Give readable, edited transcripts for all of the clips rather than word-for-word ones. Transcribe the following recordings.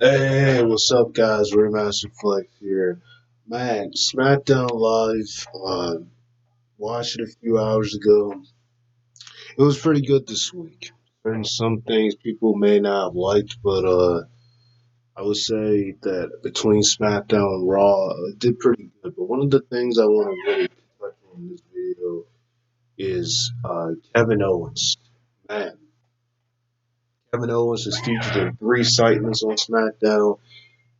Hey, what's up, guys? Remaster Flex here. Man, SmackDown Live, watched it a few hours ago. It was pretty good this week. And some things people may not have liked, but I would say that between SmackDown and Raw, it did pretty good. But one of the things I want to really touch on in this video is Kevin Owens. Man, Kevin Owens is featured in three segments on SmackDown.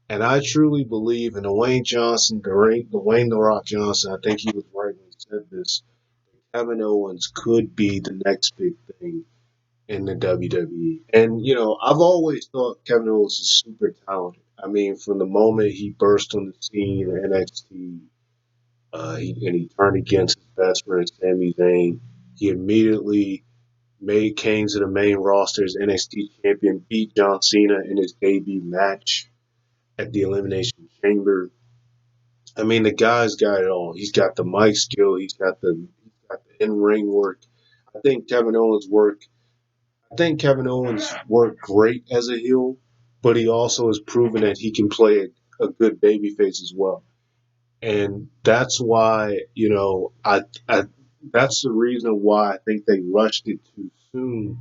And I truly believe in Dwayne Johnson, Dwayne The Rock Johnson. I think he was right when he said this. Kevin Owens could be the next big thing in the WWE. And, I've always thought Kevin Owens is super talented. I mean, from the moment he burst on the scene in NXT, he turned against his best friend, Sami Zayn, he immediately came to the main roster as NXT champion, beat John Cena in his debut match at the Elimination Chamber. I mean, the guy's got it all. He's got the mic skill. He's got the in ring work. I think Kevin Owens work. I think Kevin Owens worked great as a heel, but he also has proven that he can play a good babyface as well. And that's why I that's the reason why I think they rushed it too soon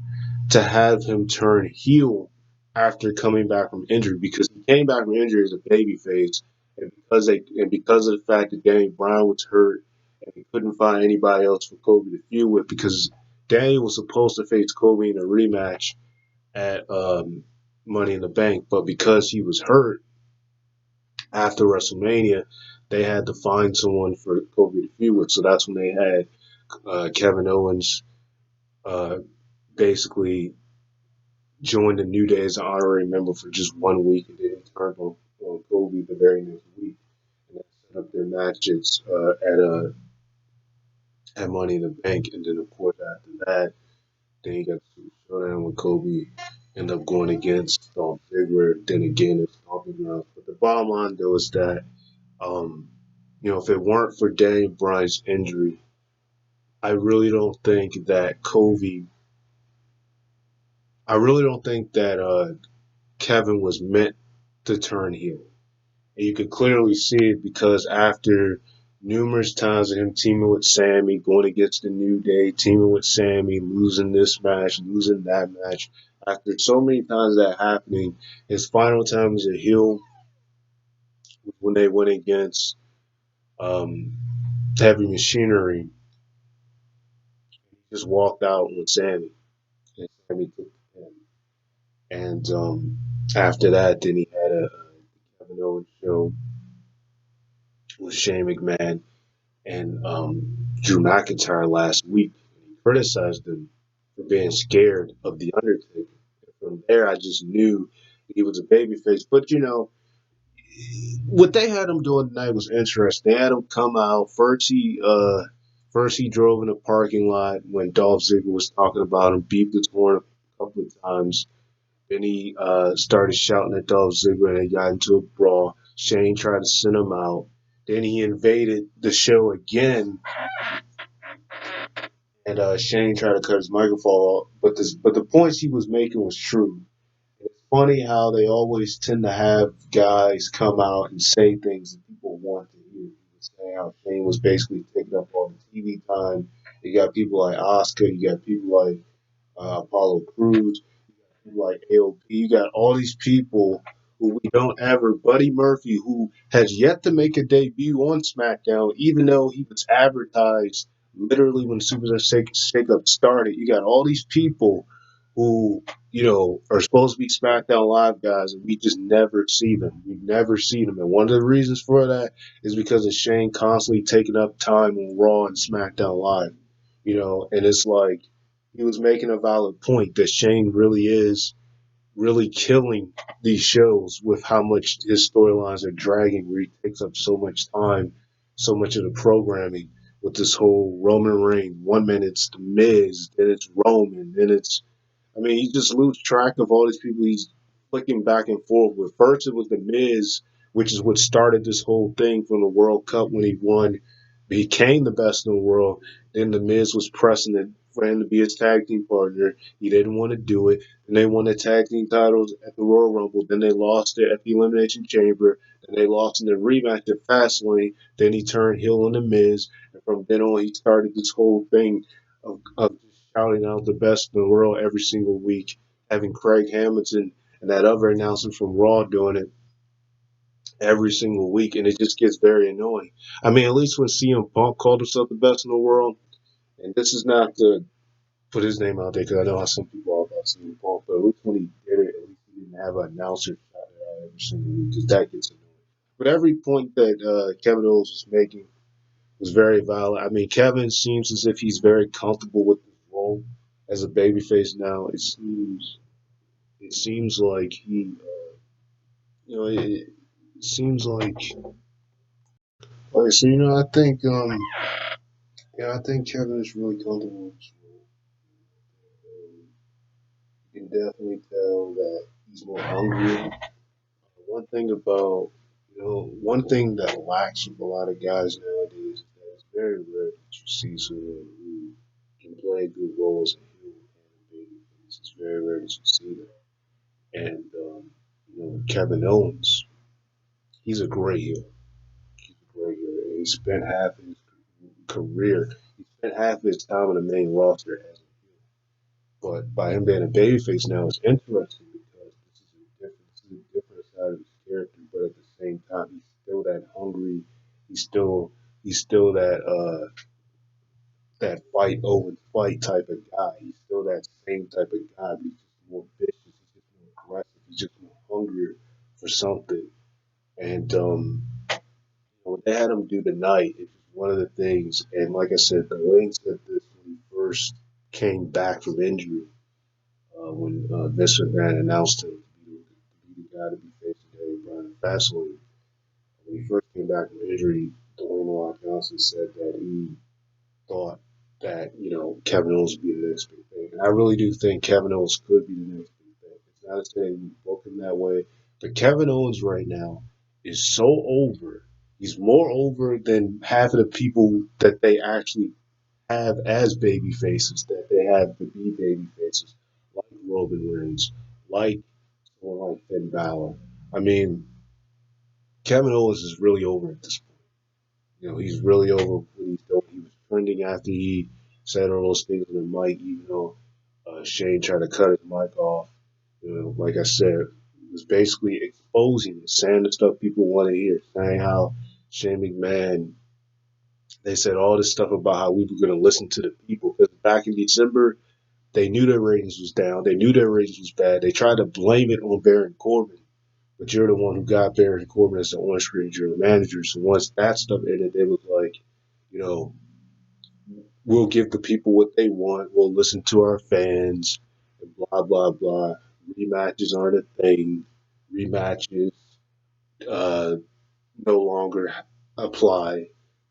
to have him turn heel after coming back from injury because he came back from injury as a babyface, and because of the fact that Danny Bryan was hurt and he couldn't find anybody else for Kobe to feud with because Danny was supposed to face Kobe in a rematch at Money in the Bank, but because he was hurt after WrestleMania, they had to find someone for Kobe to feud with. So that's when they had Kevin Owens uh, basically joined the New Day as an honorary member for just 1 week, and then he turned on Kobe the very next week, and they set up their matches at Money in the Bank, and then of course after that, then he got to showdown with Kobe, ended up going against Dolph Ziggler, then again at Stomping Grounds. But the bottom line though is that um, if it weren't for Daniel Bryan's injury, I really don't think that Kobe. I really don't think that Kevin was meant to turn heel. And you could clearly see it because after numerous times of him teaming with Sammy, going against the New Day, teaming with Sammy, losing this match, losing that match, after so many times of that happening, his final time as a heel was when they went against um, Heavy Machinery. He just walked out with Sammy, and Sammy took the pin. And after that, then he had a Kevin Owens show with Shane McMahon and Drew McIntyre last week. He criticized him for being scared of The Undertaker. And from there, I just knew he was a babyface. But, what they had him doing tonight was interesting. They had him come out. First he drove in the parking lot when Dolph Ziggler was talking about him, beeped his horn a couple of times. Then he started shouting at Dolph Ziggler and they got into a brawl. Shane tried to send him out. Then he invaded the show again, and Shane tried to cut his microphone off. But the points he was making was true. It's funny how they always tend to have guys come out and say things that people want to hear. He was saying how Shane was basically taking up all the TV time. You got people like Oscar, you got people like Apollo Crews, like AOP. You got all these people who we don't ever. Buddy Murphy, who has yet to make a debut on SmackDown, even though he was advertised literally when Shakeup started. You got all these people who are supposed to be SmackDown Live guys, and we just never see them. We never see them, and one of the reasons for that is because of Shane constantly taking up time on Raw and SmackDown Live. And it's like he was making a valid point that Shane really is really killing these shows with how much his storylines are dragging, where he takes up so much time, so much of the programming with this whole Roman Reigns. 1 minute it's The Miz, then it's Roman, then it's. I mean, he just loses track of all these people he's flicking back and forth with. First, it was The Miz, which is what started this whole thing from the World Cup when he won, became the best in the world. Then The Miz was pressing it for him to be his tag team partner. He didn't want to do it. And they won the tag team titles at the Royal Rumble. Then they lost it at the Elimination Chamber. Then they lost in the rematch at Fastlane. Then he turned heel on the Miz. And from then on, he started this whole thing of just shouting out the best in the world every single week, having Craig Hamilton and that other announcer from Raw doing it every single week, and it just gets very annoying. I mean, at least when CM Punk called himself the best in the world, and this is not to put his name out there because I know how some people are about CM Punk, but at least when he did it, at least he didn't have an announcer shout it out every single week because that gets annoying. But every point that Kevin Owens was making was very valid. I mean, Kevin seems as if he's very comfortable with his role as a babyface now. It seems like it seems like so I think Kevin is really comfortable with his role. You can definitely tell that he's more hungry. One thing that lacks with a lot of guys nowadays is that it's very rare that you see someone who can play a good role as a heel and a babyface. It's very rare that you see that. And Kevin Owens, he's a great heel. He's a great heel. And he spent half his career, he spent half of his time on the main roster as a heel. But by him being a babyface now, it's interesting because this is a different side of his character. But at the same time, he's still that hungry. He's still he's still that fight over fight type of guy. He's still that same type of guy. But he's just more vicious. He's just more aggressive. He's just more hungrier for something. And what they had him do tonight is one of the things. And like I said, the Wayne said this when he first came back from injury when Vince McMahon announced him to be the guy to be facing Daniel Bryan and Fastlane. When he first came back from injury, Dwayne The Rock Johnson said that he thought that Kevin Owens would be the next big thing, and I really do think Kevin Owens could be the next big thing. It's not to say we book him that way, but Kevin Owens right now is so over. He's more over than half of the people that they actually have as baby faces that they have to be baby faces, like Roman Reigns, like someone like Finn Balor. I mean, Kevin Owens is really over at this point. He's really over what he's doing. He was trending after he said all those things on the mic, even though Shane tried to cut his mic off. Like I said, it was basically exposing it, saying the stuff people want to hear, saying how Shane McMahon they said all this stuff about how we were going to listen to the people because back in December they knew their ratings was down. They knew their ratings was bad. They tried to blame it on Baron Corbin, but you're the one who got Baron Corbin as the on-screen general manager. So once that stuff ended, it was like, you know, we'll give the people what they want. We'll listen to our fans, and blah blah blah. Rematches aren't a thing. Rematches uh, no longer apply,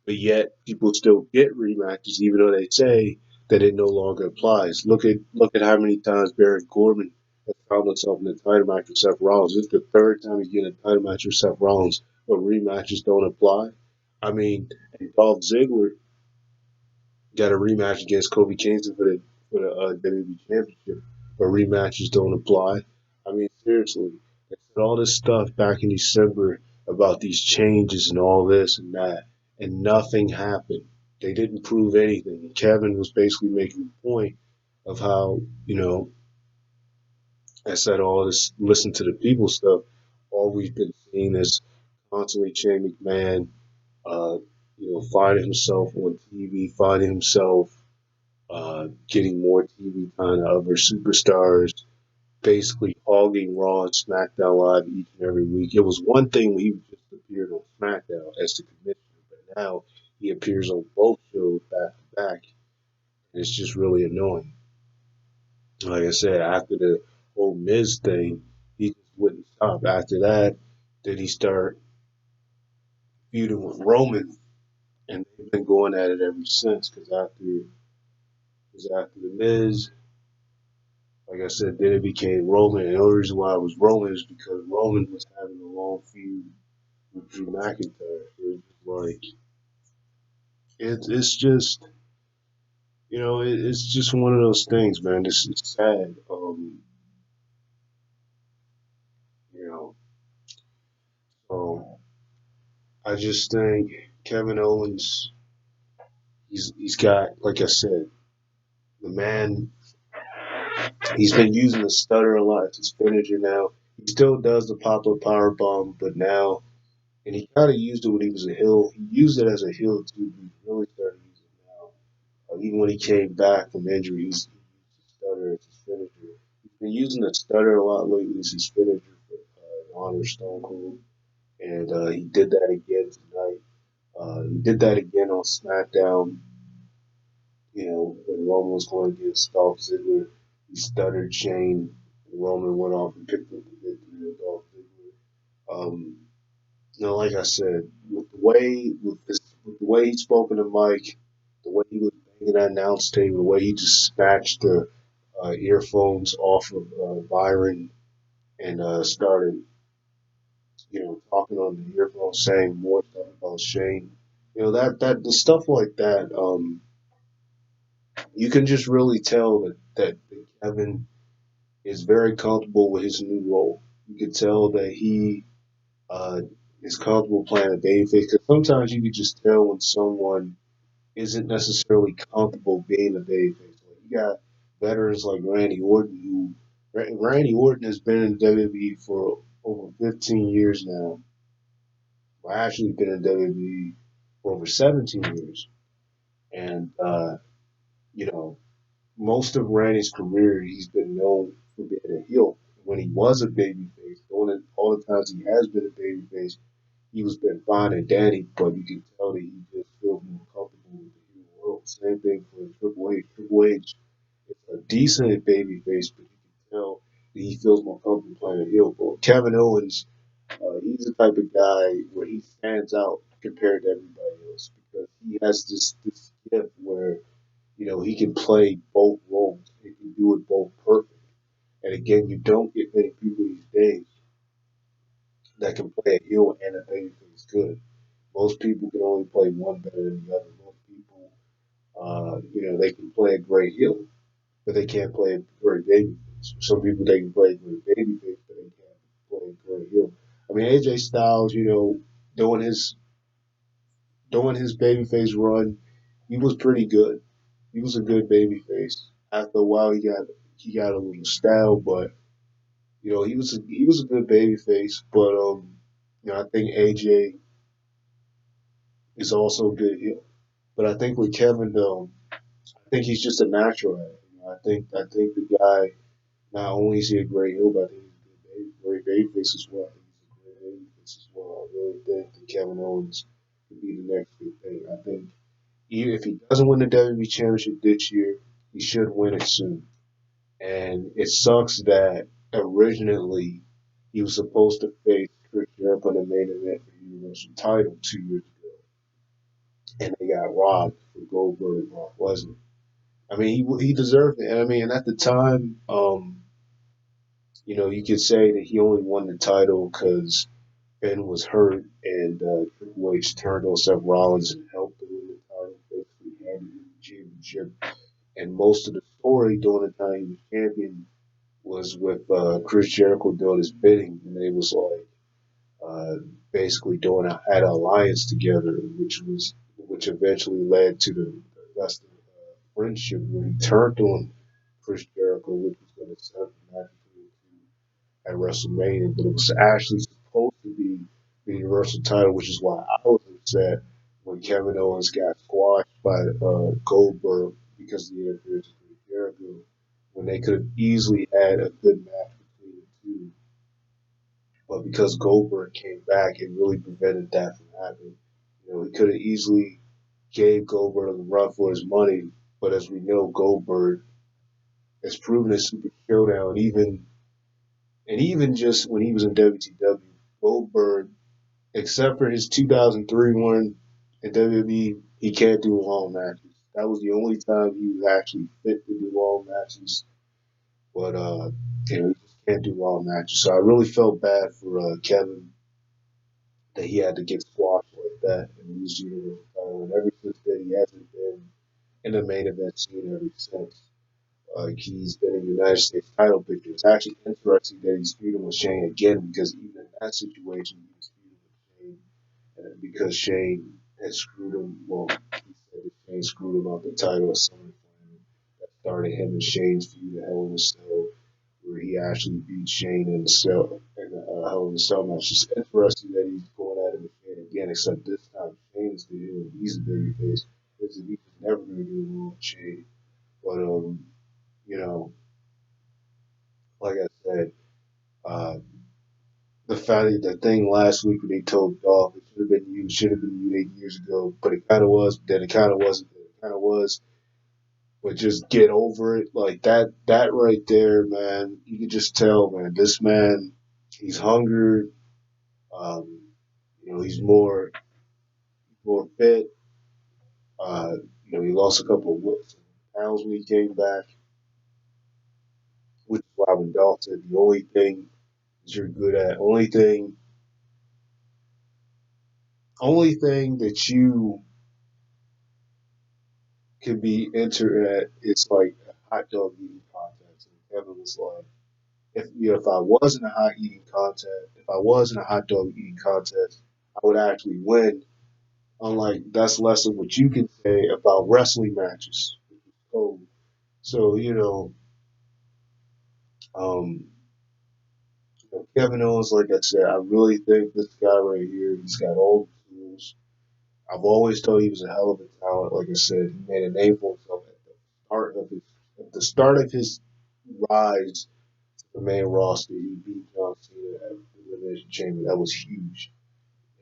but yet people still get rematches even though they say that it no longer applies. Look at how many times Baron Corbin has found himself in a title match with Seth Rollins. This is the third time he's getting a title match with Seth Rollins, but rematches don't apply. I mean, and Dolph Ziggler got a rematch against Kofi Kingston for the WWE Championship, but rematches don't apply. I mean, seriously, they said all this stuff back in December about these changes and all this and that, and nothing happened. They didn't prove anything. And Kevin was basically making the point of how I said all this listen to the people stuff. All we've been seeing is constantly Shane McMahon, uh, finding himself on TV, finding himself getting more TV time than other superstars, basically hogging Raw and SmackDown Live each and every week. It was one thing when he just appeared on SmackDown as the commissioner, but now he appears on both shows back to back. And it's just really annoying. Like I said, after the whole Miz thing, he just wouldn't stop. After that, then he started feuding with Roman, and they've been going at it ever since. Because after the Miz, like I said, then it became Roman. And the only reason why it was Roman is because Roman was having a long feud with Drew McIntyre. It was just like it's just It's just one of those things, man. This is sad. You know, so I just think Kevin Owens, he's got, like I said, the man. He's been using the stutter a lot as his finisher now. He still does the pop up power bomb, but now, and he kind of used it when he was a heel. He used it as a heel too. He really started using it now. Even when he came back from injury, he used the stutter as his finisher. He's been using the stutter a lot lately as his finisher for Honor Stone Cold, and he did that again tonight. He did that again on SmackDown. When Roman was going against Dolph Ziggler, he stuttered Shane. And Roman went off and picked up the victory with Dolph Ziggler. Like I said, with the way he spoke in the mic, the way he was banging that announce table, the way he just snatched the earphones off of Byron and started, talking on the earphones, saying more stuff about Shane. That the stuff like that. You can just really tell that Kevin is very comfortable with his new role. You can tell that he uh, is comfortable playing a babyface because sometimes you can just tell when someone isn't necessarily comfortable being a babyface. Like you got veterans like Randy Orton, Randy Orton has been in WWE for over 15 years now. Well, actually, been in WWE for over 17 years, and you know most of Randy's career, he's been known for being a heel. When he was a babyface, all the times he has been a babyface, he was been fine and dandy, but you can tell that he just feels more comfortable with the heel world. Same thing for Triple H. Triple H is a decent babyface, but you can tell that he feels more comfortable playing a heel. But Kevin Owens, he's the type of guy where he stands out compared to everybody else because he has this gift where he can play both roles. He can do it both perfect. And again, you don't get many people these days that can play a heel and a babyface good. Most people can only play one better than the other. Most people, they can play a great heel, but they can't play a great babyface. Some people they can play a great babyface, but they can't play a great heel. I mean, AJ Styles, doing his doing his babyface run, he was pretty good. He was a good babyface. After a while, he got a little stale, but he was a good babyface. But I think AJ is also a good heel. But I think with Kevin though, I think he's just a natural at it. I think the guy not only is he a great heel, but I think he's a great babyface as well. I think he's a great babyface as well. I really think that Kevin Owens could be the next big thing. I think even if he doesn't win the WWE Championship this year, he should win it soon. And it sucks that originally he was supposed to face Chris Jericho in the main event for the Universal title 2 years ago, and they got robbed for Goldberg and Brock Lesnar. I mean, he deserved it. And I mean, and at the time, you could say that he only won the title because Ben was hurt and Triple H turned on Seth Rollins and helped him win the title, basically handed him the championship. And most of the story during the time he was champion was with Chris Jericho doing his bidding, and they was like uh, basically doing had an alliance together, which eventually led to the best friendship where he turned on Chris Jericho, which was going to set up the match between the two at WrestleMania, but it was actually supposed to be the Universal title, which is why I was upset when Kevin Owens got squashed by Goldberg because of the interference of Chris Jericho, when they could have easily had a good match between the two. But because Goldberg came back, it really prevented that from happening. He could have easily gave Goldberg a run for his money, but as we know, Goldberg has proven his super showdown. Even just when he was in WTW, Goldberg, except for his 2003 one in WWE, he can't do long matches. That was the only time he was actually fit to do long matches. But he just can't do long matches. So I really felt bad for Kevin that he had to get squashed like that and lose the Universal title. And ever since then, he hasn't been. in the main event scene ever since. Like he's been in United States title picture. It's actually interesting that he's feuding with Shane again because even in that situation he was feuding with Shane and because Shane had screwed him. Well, he said that Shane screwed him out the title at SummerSlam. That started him and Shane's feud at Hell in a Cell, where he actually beat Shane in the cell in a Hell in a Cell match. It's interesting that he's going at it with Shane again, except this time Shane's the heel. He's a babyface. He's never going to do wrong with Shane. But you know, like I said, uh, the thing last week when they told Dolph it should have been you 8 years ago, but it kind of was, but then it kind of wasn't, then it kind of was. But just get over it, like that right there, man. You can just tell, man. This man, he's hungry. Um, he's more fit. He lost a couple of pounds when he came back, which is why when Dolph said the only thing that you're good at, only thing that you can be entered at is like a hot dog eating contest. And Kevin was like, if I was in a hot eating contest, if I was in a hot dog eating contest, I would actually win. Unlike that's less of what you can say about wrestling matches. So, so um, Kevin Owens, like I said, I really think this guy right here, he's got all the tools. I've always thought he was a hell of a talent. Like I said, he made a name for himself at the start of his rise to the main roster. He beat John Cena at the Elimination Chamber. That was huge.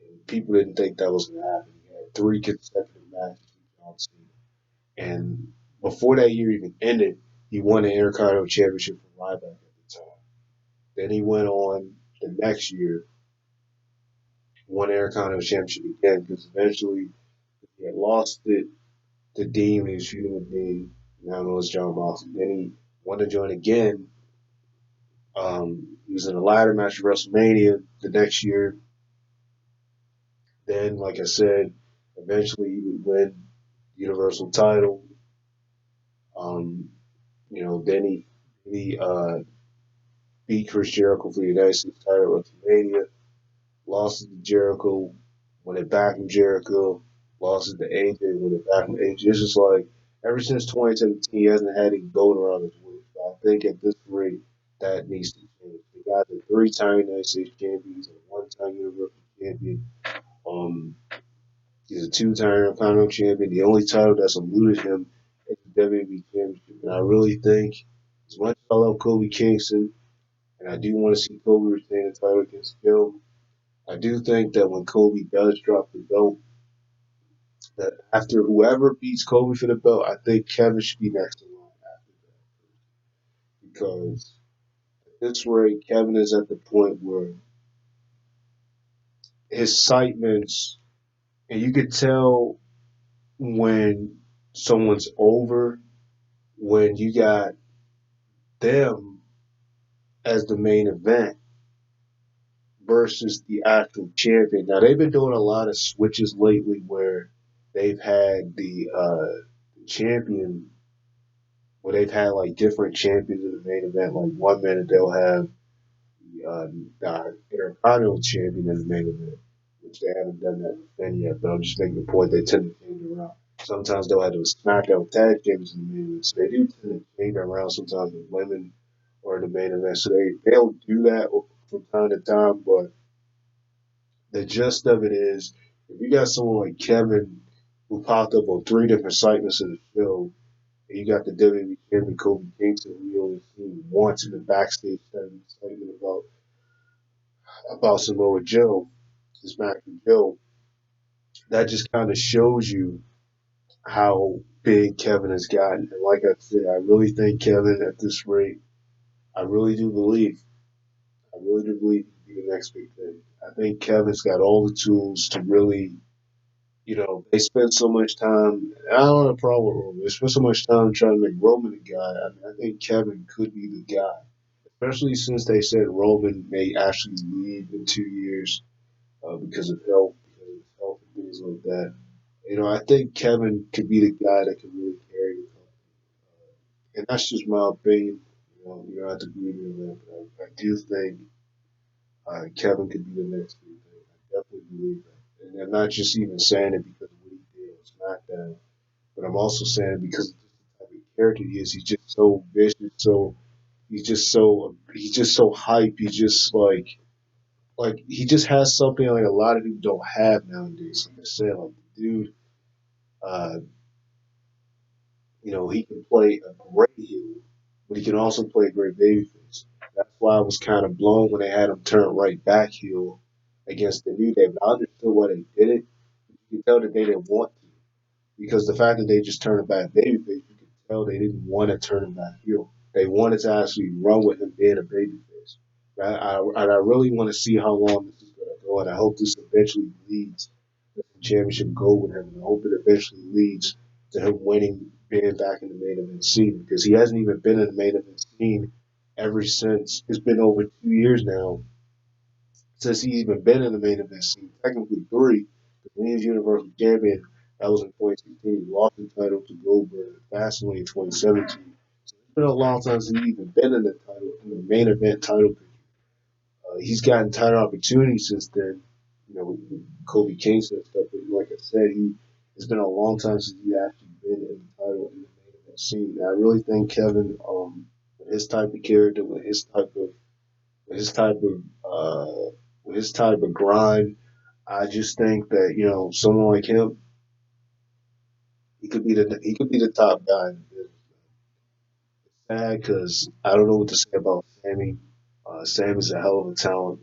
And people didn't think that was going to happen. He had three consecutive matches with John Cena. And before that year even ended, he won the Intercontinental Championship from Ryback at the time. Then he went on the next year, won the Intercontinental Championship again because eventually he had lost it to Dean when he was feuding with Dean. Now known as John Moxley. Then he won the joint again. He was in a ladder match at WrestleMania the next year. Then, like I said, eventually he would win the Universal title. Um, then he beat Chris Jericho for the United States title at WrestleMania. Lost it to Jericho, won it back from Jericho. Lost it to AJ, won it back from AJ. It's just like ever since 2017, he hasn't had it going around his waist. I think at this rate, that needs to change. The guy's a three-time United States champion. He's a one-time Universal champion. Um, he's a two-time Intercontinental champion. The only title that's eluded him is the WWE Championship. And I really think, as much as I love Kobe Kingston, and I do want to see Kobe retain the title against Joe, I do think that when Kobe does drop the belt, that after whoever beats Kobe for the belt, I think Kevin should be next in line after that. Because at this rate, Kevin is at the point where his excitements, and you could tell when someone's over, when you got them as the main event versus the actual champion. Now they've been doing a lot of switches lately where they've had the champion where they've had like different champions in the main event. Like 1 minute they'll have the Intercontinental champion in the main event, which they haven't done that with Finn yet. But I'm just making the point they tend to change around. Sometimes they'll have those SmackDown tag champions in the main event, so they do tend to change around sometimes with women or the main event. So they'll do that from time to time, but the gist of it is, if you got someone like Kevin who popped up on three different segments of the show, and you got the WWE champion Kobe Kingston who we only seen once in the backstage segment about Samoa Joe, this match with Joe, that just kind of shows you how big Kevin has gotten. And like I said, I really think Kevin at this rate, I really do believe, I really do believe he can be the next big thing. I think Kevin's got all the tools to really they spend so much time. I don't have a problem with Roman. They spend so much time trying to make Roman the guy. I mean, I think Kevin could be the guy, especially since they said Roman may actually leave in 2 years because of health and things like that. I think Kevin could be the guy that could really and that's just my opinion. You don't have to agree with me on that, but I do think Kevin could be the next big thing. I definitely believe that, and I'm not just even saying it because of what he did on SmackDown, but I'm also saying it because of just the type of character he is. He's just so vicious, he's just so hype. He's just like he just has something like a lot of people don't have nowadays. Like I said, like the dude, uh, he can play a great heel, but he can also play a great babyface. That's why I was kind of blown when they had him turn right back heel against the New Day. But I understood why they did it. You can tell that they didn't want to, because the fact that they just turned him back babyface, you could tell they didn't want to turn him back heel. They wanted to actually run with him being a babyface. I really want to see how long this is going to go, and I hope this eventually leads to the championship goal with him, and I hope it eventually leads to him winning, being back in the main event scene, because he hasn't even been in the main event scene ever since. It's been over 2 years now since he's even been in the main event scene. Technically three, because when he was Universal Champion, that was in 2016. He lost the title to Goldberg Fastlane in 2017. So it's been a long time since he's even been in the title, in the main event title picture. He's gotten title opportunities since then, with Kobe Kingston and stuff. But like I said, it's been a long time since he actually been in the title in the main event scene. And I really think Kevin, with his type of character, with his type of with his type of grind, I just think that someone like him, he could be the top guy in the business. Sad because I don't know what to say about Sammy. Sam is a hell of a talent.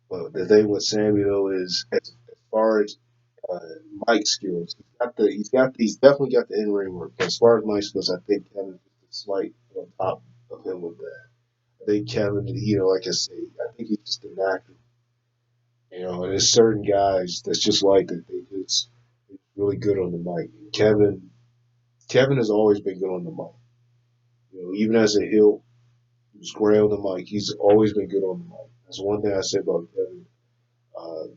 But the thing with Sammy though is, as far as uh, mic skills, he's definitely got the in ring work. But as far as mic skills, I think Kevin's just a slight on top of him with that. I think Kevin, like I say, I think he's just a natural. And there's certain guys that's just like that. They're really good on the mic. Kevin has always been good on the mic. Even as a heel, he was great on the mic. He's always been good on the mic. That's one thing I say about Kevin. Uh,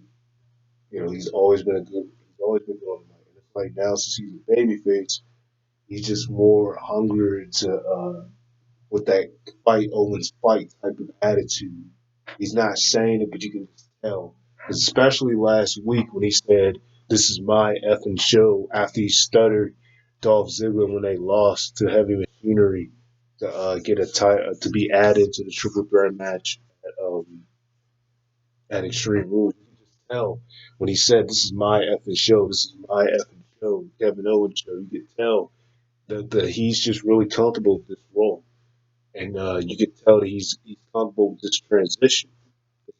he's always been good on the mic. And it's like now since he's a babyface, he's just more hungry to with that fight Owens fight type of attitude. He's not saying it, but you can just tell. Especially last week when he said, "This is my effing show," after he stuttered Dolph Ziggler when they lost to Heavy Machinery to get to be added to the Triple Threat match at Extreme Rules. You can just tell when he said, "This is my effing show. This is my effing show." Kevin Owens show. You can tell that he's just really comfortable with this role. And you can tell that he's comfortable with this transition.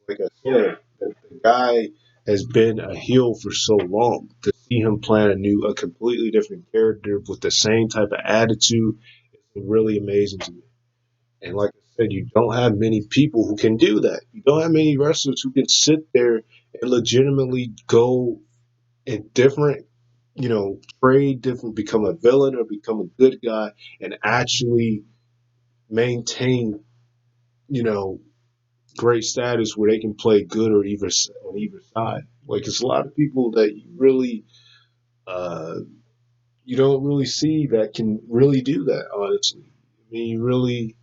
Like I said, the guy has been a heel for so long. To see him playing a completely different character with the same type of attitude is really amazing to me. And like I said, you don't have many people who can do that. You don't have many wrestlers who can sit there and legitimately go in different, trade different, become a villain or become a good guy, and actually maintain, you know, great status where they can play good or either on either side. Like it's a lot of people that uh, you don't really see that can really do that. Honestly, I mean,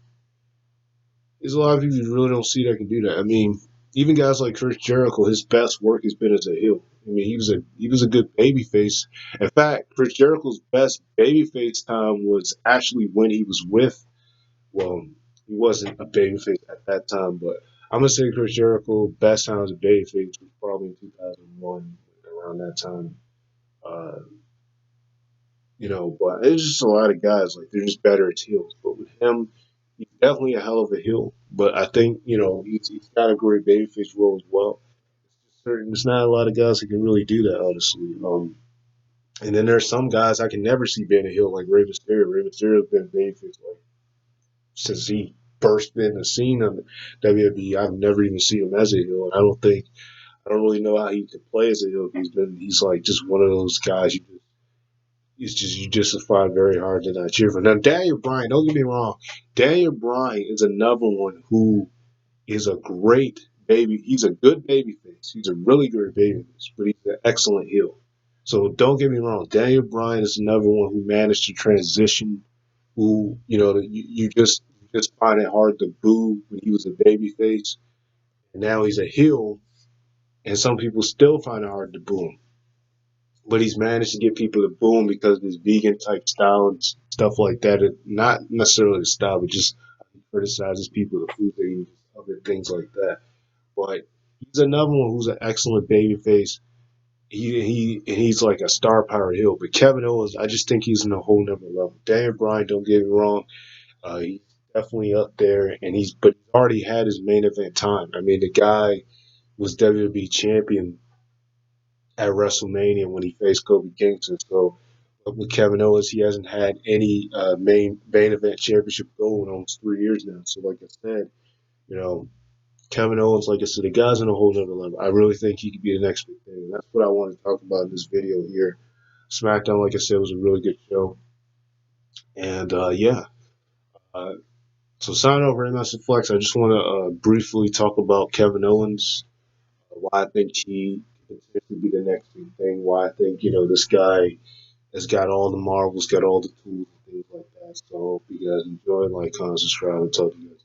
there's a lot of people you really don't see that can do that. I mean, even guys like Chris Jericho, his best work has been as a heel. I mean, he was a good babyface. In fact, Chris Jericho's best babyface time was actually when he was with. Well, he wasn't a babyface at that time, but I'm gonna say Chris Jericho best time as a babyface was probably in 2001, around that time. Uh, but there's just a lot of guys like they're just better at heels. But with him, he's definitely a hell of a heel. But I think he's got a great babyface role as well. There's not a lot of guys that can really do that, honestly. And then there's some guys I can never see being a heel, like Rey Mysterio. Rey Mysterio's been a babyface like since he burst in the scene on WWE. I've never even seen him as a heel, and I don't really know how he could play as a heel. He's like just one of those guys you just find very hard to not cheer for. Now Daniel Bryan, don't get me wrong, Daniel Bryan is another one who is a great baby. He's a good baby face. He's a really good baby face, but he's an excellent heel. So don't get me wrong, Daniel Bryan is another one who managed to transition who you just find it hard to boo when he was a babyface, and now he's a heel, and some people still find it hard to boo him. But he's managed to get people to boo him because of his vegan type style and stuff like that. Not necessarily the style, but just he criticizes people, the food they eat, other things like that. But he's another one who's an excellent babyface. He's like a star power heel. But Kevin Owens, I just think he's in a whole nother level. Daniel Bryan, don't get me wrong, he's definitely up there, and he's already had his main event time. I mean, the guy was WWE champion at WrestleMania when he faced Kobe Kingston. So with Kevin Owens, he hasn't had any main event championship goal in almost 3 years now. So like I said, you know, Kevin Owens, like I said, the guy's on a whole nother level. I really think he could be the next big thing. And that's what I want to talk about in this video here. SmackDown, like I said, was a really good show. And yeah, uh, so sign over MS Flex. I just want to briefly talk about Kevin Owens, why I think he could potentially be the next big thing, why I think, this guy has got all the marbles, got all the tools and things like that. So hope you guys enjoy, like, comment, subscribe, and talk to you guys.